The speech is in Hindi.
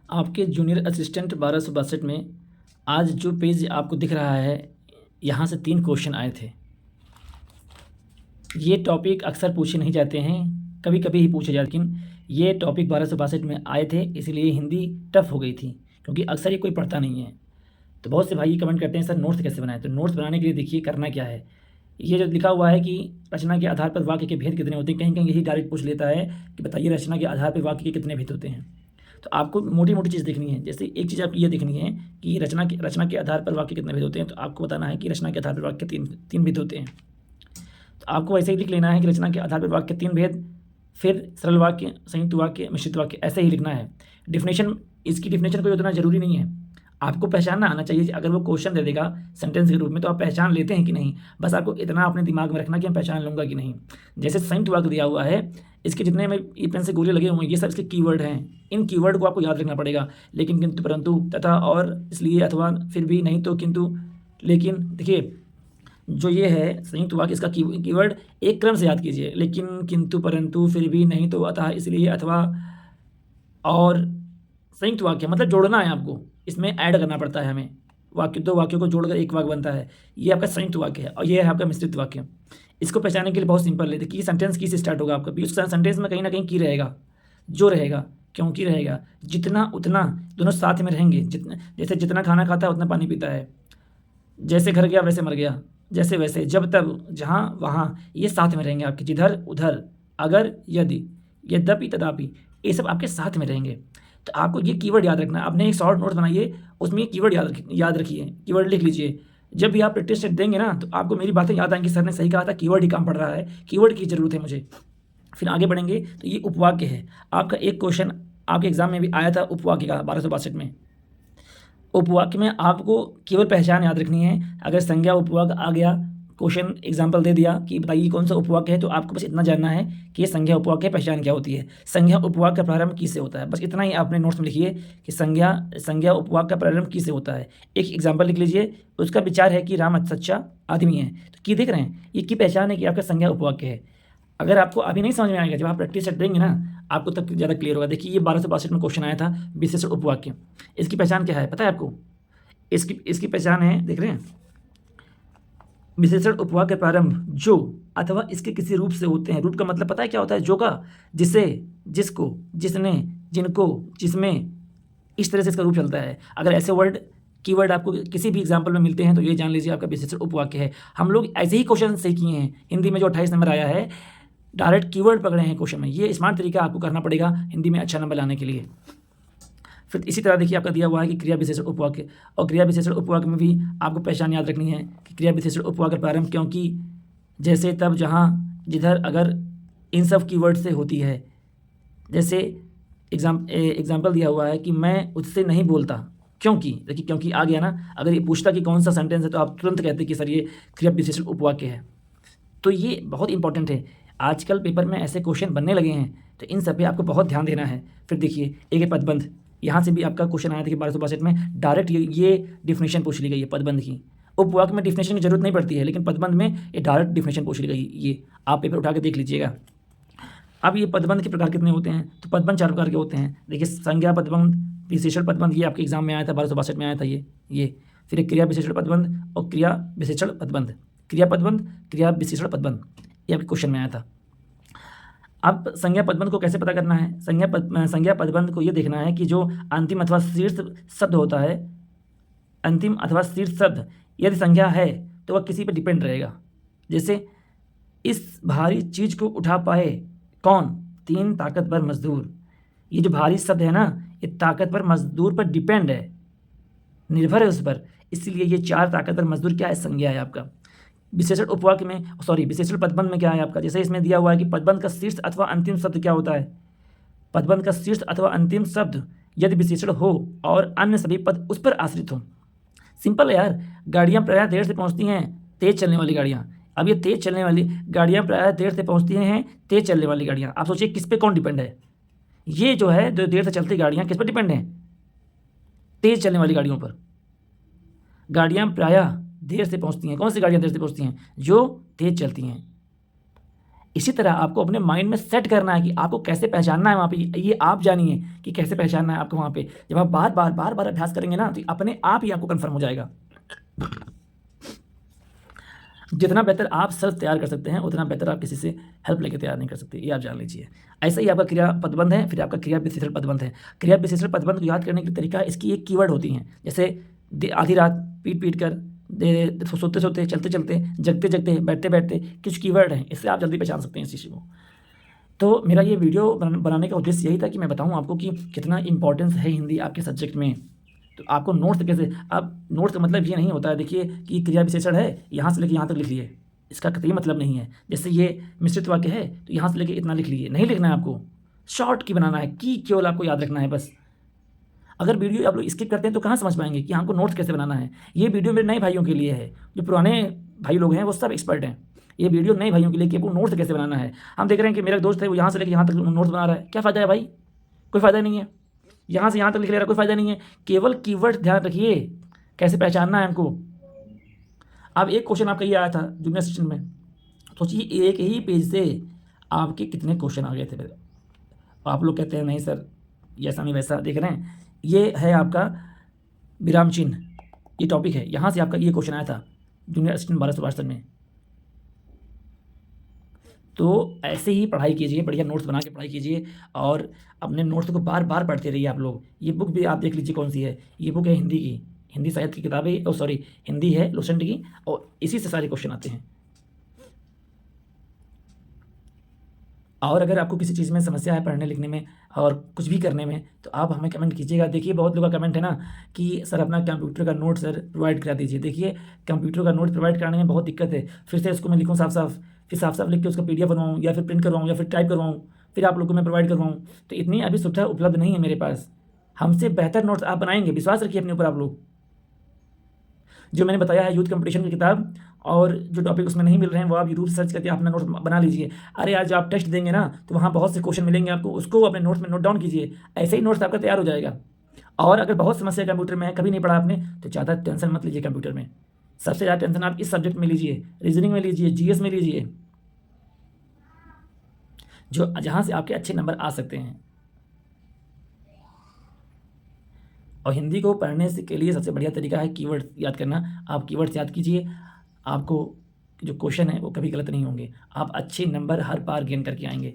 आपके जूनियर असिस्टेंट 1262 में आज जो पेज आपको दिख रहा है, यहाँ से 3 क्वेश्चन आए थे। ये टॉपिक अक्सर पूछे नहीं जाते हैं, कभी कभी ही पूछे जाते, लेकिन ये टॉपिक 1262 में आए थे, इसलिए हिंदी टफ हो गई थी, क्योंकि अक्सर ये कोई पढ़ता नहीं है। तो बहुत से भाई कमेंट करते हैं सर नोट्स कैसे बनाएं। तो नोट्स बनाने के लिए देखिए करना क्या है, ये जो लिखा हुआ है कि रचना के आधार पर वाक्य के भेद कितने होते हैं, कहीं कहीं यही डायरेक्ट पूछ लेता है कि बताइए रचना के आधार पर वाक्य के कितने भेद होते हैं। तो आपको मोटी मोटी चीज़ देखनी है। जैसे एक चीज़ आपको ये देखनी है कि रचना के आधार पर वाक्य कितने भेद होते हैं, तो आपको बताना है कि रचना के आधार पर वाक्य के तीन भेद होते हैं। तो आपको ऐसे ही लिख लेना है कि रचना के आधार पर वाक्य के 3 भेद, फिर सरल वाक्य, संयुक्त वाक्य, मिश्रित वाक्य, ऐसे ही लिखना है। डिफिनेशन, इसकी डिफिनेशन कोई उतना ज़रूरी नहीं है, आपको पहचानना आना चाहिए। अगर वो क्वेश्चन दे देगा सेंटेंस के रूप में तो आप पहचान लेते हैं कि नहीं, बस आपको इतना अपने दिमाग में रखना कि मैं पहचान लूँगा कि नहीं। जैसे संयुक्त वाक्य दिया हुआ है, इसके जितने में ई पेन से गोले लगे हुए हैं ये सब इसके कीवर्ड हैं। इन कीवर्ड को आपको याद रखना पड़ेगा। लेकिन, किंतु, परंतु, तथा, और, इसलिए, अथवा, फिर भी, नहीं तो, किंतु, लेकिन। देखिए जो ये है संयुक्त वाक्य, इसका कीवर्ड एक क्रम से याद कीजिए। लेकिन, किंतु, परंतु, फिर भी, नहीं तो, अतः, इसलिए, अथवा, और। संयुक्त वाक्य मतलब जोड़ना है आपको, इसमें ऐड करना पड़ता है हमें। दो वाक्यों को जोड़कर एक वाक्य बनता है, ये आपका संयुक्त वाक्य है। और ये है आपका मिश्रित वाक्य। इसको पहचानने के लिए बहुत सिंपल है। देखिए सेंटेंस की से स्टार्ट होगा आपका, उस सेंटेंस में कहीं ना कहीं की रहेगा, जो रहेगा, क्योंकि रहेगा, जितना उतना, दोनों साथ में रहेंगे। जैसे जितना खाना खाता है उतना पानी पीता है, जैसे घर गया वैसे मर गया, जैसे वैसे, जब तब, जहाँ वहाँ, ये साथ में रहेंगे आपके। जिधर उधर, अगर यदि, यद्यपि तदापि, ये सब आपके साथ में रहेंगे। तो आपको ये कीवर्ड याद रखना है। आपने एक शॉर्ट नोट बनाइए, उसमें ये कीवर्ड याद रखिए, कीवर्ड लिख लीजिए। जब भी आप प्रैक्टिस सेट देंगे ना तो आपको मेरी बातें याद आएंगी, सर ने सही कहा था, कीवर्ड ही काम पड़ रहा है, कीवर्ड की ज़रूरत है मुझे। फिर आगे बढ़ेंगे तो ये उपवाक्य है। आपका एक क्वेश्चन आपके एग्जाम में भी आया था उपवाक्य का 1262 में। उपवाक्य में आपको केवल पहचान याद रखनी है। अगर संज्ञा उपवाक्य आ गया, क्वेश्चन एग्जाम्पल दे दिया कि बताइए कौन सा उपवाक्य है, तो आपको बस इतना जानना है कि ये संज्ञा उपवाक्य पहचान क्या होती है, संज्ञा उपवाक्य का प्रारंभ किससे होता है। बस इतना ही आपने नोट्स में लिखिए कि संज्ञा उपवाक्य का प्रारंभ किससे होता है। एक एग्जाम्पल लिख लीजिए, उसका विचार है कि राम सच्चा आदमी है। तो की देख रहे हैं, ये की पहचान है कि आपका संज्ञा उपवाक्य है। अगर आपको अभी नहीं समझ में आएगा, जब आप प्रैक्टिस सेट देंगे ना आपको तब ज़्यादा क्लियर होगा। देखिए ये 1262 में क्वेश्चन आया था, विशेषण उपवाक्य। इसकी पहचान क्या है पता है आपको? इसकी पहचान है, देख रहे हैं, विशेषण उपवाक्य प्रारंभ जो अथवा इसके किसी रूप से होते हैं। रूप का मतलब पता है क्या होता है? जो का, जिसे, जिसको, जिसने, जिनको, जिसमें, इस तरह से इसका रूप चलता है। अगर ऐसे कीवर्ड आपको किसी भी एग्जाम्पल में मिलते हैं तो ये जान लीजिए आपका विशेषण उपवाक्य है। हम लोग ऐसे ही क्वेश्चन से किए हैं हिंदी में, जो 28 नंबर आया है, डायरेक्ट कीवर्ड पकड़े हैं क्वेश्चन में। ये स्मार्ट तरीका आपको करना पड़ेगा हिंदी में अच्छा नंबर लाने के लिए। फिर इसी तरह देखिए आपका दिया हुआ है कि क्रिया विशेषण उपवाक्य, और क्रिया विशेषण उपवाक्य में भी आपको पहचान याद रखनी है कि क्रिया विशेषण उपवाक्य प्रारंभ क्योंकि, जैसे, तब, जहाँ, जिधर, अगर, इन सब कीवर्ड से होती है। जैसे एग्जाम्पल दिया हुआ है कि मैं उससे नहीं बोलता क्योंकि, देखिए क्योंकि आ गया ना। अगर ये पूछता कि कौन सा सेंटेंस है तो आप तुरंत कहते कि सर ये क्रिया विशेषण उपवाक्य है। तो ये बहुत इंपॉर्टेंट है। आजकल पेपर में ऐसे क्वेश्चन बनने लगे हैं, तो इन सब पे आपको बहुत ध्यान देना है। फिर देखिए एक पदबंध, यहाँ से भी आपका क्वेश्चन आया था कि 1262 में डायरेक्ट ये डिफिनेशन पूछ ली गई है पदबंध की। उपवाक्य में डिफिनेशन की जरूरत नहीं पड़ती है, लेकिन पदबंध में ये डायरेक्ट डिफिनेशन पूछ ली गई। ये आप पेपर उठा के देख लीजिएगा। अब ये पदबंध के प्रकार कितने होते हैं? तो पदबंध 4 प्रकार के होते हैं। देखिए संज्ञा पदबंध, विशेषण पदबंध, ये आपके एग्जाम में आया था 1262 में आया था ये। फिर एक क्रिया विशेषण पदबंध और क्रिया विशेषण पदबंध, क्रिया पदबंध, क्रिया विशेषण पदबंध, ये आपके क्वेश्चन में आया था। अब संज्ञा पदबंध को कैसे पता करना है? संज्ञा पदबंध को ये देखना है कि जो अंतिम अथवा शीर्ष शब्द होता है, अंतिम अथवा शीर्ष शब्द यदि संज्ञा है तो वह किसी पर डिपेंड रहेगा। जैसे इस भारी चीज को उठा पाए कौन? 3 ताकतवर मजदूर। ये जो भारी शब्द है ना, ये ताकतवर मजदूर पर डिपेंड है, निर्भर है उस पर, इसलिए ये 4 ताकतवर मजदूर क्या है? संज्ञा है आपका। विशेषण उपवाक्य में, विशेषण पदबंध में क्या है आपका? जैसे इसमें दिया हुआ है कि पदबंध का शीर्ष अथवा अंतिम शब्द क्या होता है? पदबंध का शीर्ष अथवा अंतिम शब्द यदि विशेषण हो और अन्य सभी पद उस पर आश्रित हो। सिंपल है यार, गाड़ियाँ प्रायः देर से पहुँचती हैं, तेज चलने वाली गाड़ियाँ। अब ये तेज चलने वाली गाड़ियाँ प्रायः देर से पहुँचती हैं, तेज चलने वाली गाड़ियाँ। आप सोचिए किस पे कौन डिपेंड है? ये जो है जो देर से चलती गाड़ियाँ किस पर डिपेंड हैं? तेज चलने वाली गाड़ियों पर। गाड़ियाँ प्रायः देर से पहुँचती हैं। कौन सी गाड़ियाँ देर से पहुँचती हैं? जो तेज चलती हैं। इसी तरह आपको अपने माइंड में सेट करना है कि आपको कैसे पहचानना है वहाँ पे, ये आप जानिए कि कैसे पहचानना है आपको वहाँ पे। जब आप बार बार अभ्यास करेंगे ना, तो अपने आप ही आपको कन्फर्म हो जाएगा। जितना बेहतर आप सेल्फ तैयार कर सकते हैं, उतना बेहतर आप किसी से हेल्प लेके तैयार नहीं कर सकते, ये आप जान लीजिए। ऐसा ही आपका क्रिया पदबंध है, फिर आपका क्रिया विशेषण पदबंध है। क्रिया विशेषण पदबंध को याद करने का तरीका, इसकी एक कीवर्ड होती हैं, जैसे आधी रात, पीट कर, सोते सोते, चलते चलते, जगते जगते, बैठते बैठते, कुछ कीवर्ड हैं, इससे आप जल्दी पहचान सकते हैं इस चीज़ को। तो मेरा ये वीडियो बनाने का उद्देश्य यही था कि मैं बताऊँ आपको कि कितना इंपॉर्टेंस है हिंदी आपके सब्जेक्ट में। तो आपको नोट्स कैसे, अब नोट्स का मतलब ये नहीं होता है देखिए कि क्रिया विशेषण है, यहाँ से लेके यहाँ तक लिख लिए, इसका कतई मतलब नहीं है। जैसे ये मिश्रित वाक्य है तो यहाँ से लेके इतना लिख लिए, नहीं लिखना है आपको, शॉर्ट की बनाना है, की केवल आपको याद रखना है बस। अगर वीडियो आप लोग स्किप करते हैं तो कहाँ समझ पाएंगे कि हमको नोट्स कैसे बनाना है। ये वीडियो मेरे नए भाइयों के लिए है, जो पुराने भाई लोग हैं वो सब एक्सपर्ट हैं। ये वीडियो नए भाइयों के लिए कि आपको नोट्स कैसे बनाना है। हम देख रहे हैं कि मेरा दोस्त है वो यहाँ से लेके यहाँ तक नोट्स बना रहा है, क्या फ़ायदा है भाई, कोई फ़ायदा नहीं है। यहाँ से यहाँ तक लिख ले रहा है, कोई फ़ायदा नहीं है। केवल कीवर्ड ध्यान रखिए, कैसे पहचानना है हमको। अब एक क्वेश्चन आपका ये आया था जूनियर सेशन में, सोचिए एक ही पेज से आपके कितने क्वेश्चन आ गए थे। आप लोग कहते हैं नहीं सर ये ऐसा नहीं वैसा, देख रहे हैं ये है आपका विराम चिन्ह, ये टॉपिक है, यहाँ से आपका ये क्वेश्चन आया था जूनियर असिस्टेंट 1262 में। तो ऐसे ही पढ़ाई कीजिए, बढ़िया नोट्स बना के पढ़ाई कीजिए और अपने नोट्स को बार बार पढ़ते रहिए आप लोग। ये बुक भी आप देख लीजिए कौन सी है, ये बुक है हिंदी की, हिंदी साहित्य की किताबें, सॉरी हिंदी है लुसेंट की, और इसी से सारे क्वेश्चन आते हैं। और अगर आपको किसी चीज़ में समस्या है पढ़ने लिखने में और कुछ भी करने में, तो आप हमें कमेंट कीजिएगा। देखिए बहुत लोगों का कमेंट है ना कि सर अपना कंप्यूटर का नोट सर प्रोवाइड करा दीजिए। देखिए कंप्यूटर का नोट प्रोवाइड कराने में बहुत दिक्कत है, फिर से उसको मैं लिखूँ साफ साफ, फिर साफ साफ लिख के उसका PDF बनवाऊँ या फिर प्रिंट करवाऊँ या फिर टाइप करवाऊँ, फिर आप लोगों को मैं प्रोवाइड करवाऊँ, तो इतनी अभी सुविधा उपलब्ध नहीं है मेरे पास। हमसे बेहतर नोट्स आप बनाएंगे, विश्वास रखिए अपने ऊपर आप लोग। जो मैंने बताया है यूथ कंपटीशन की किताब, और जो टॉपिक उसमें नहीं मिल रहे हैं वो आप यूट्यूब सर्च करके अपना नोट बना लीजिए। अरे आज आप टेस्ट देंगे ना तो वहाँ बहुत से क्वेश्चन मिलेंगे आपको, उसको अपने नोट्स में नोट डाउन कीजिए, ऐसे ही नोट्स आपका तैयार हो जाएगा। और अगर बहुत समस्या कंप्यूटर में है, कभी नहीं पढ़ा आपने, तो ज़्यादा टेंशन मत लीजिए कंप्यूटर में। सबसे ज़्यादा टेंशन आप इस सब्जेक्ट में लीजिए, रीजनिंग में लीजिए, GS में लीजिए, जो जहाँ से आपके अच्छे नंबर आ सकते हैं। और हिंदी को पढ़ने से के लिए सबसे बढ़िया तरीका है कीवर्ड याद करना। आप कीवर्ड्स याद कीजिए, आपको जो क्वेश्चन है वो कभी गलत नहीं होंगे, आप अच्छे नंबर हर बार गेन करके आएंगे।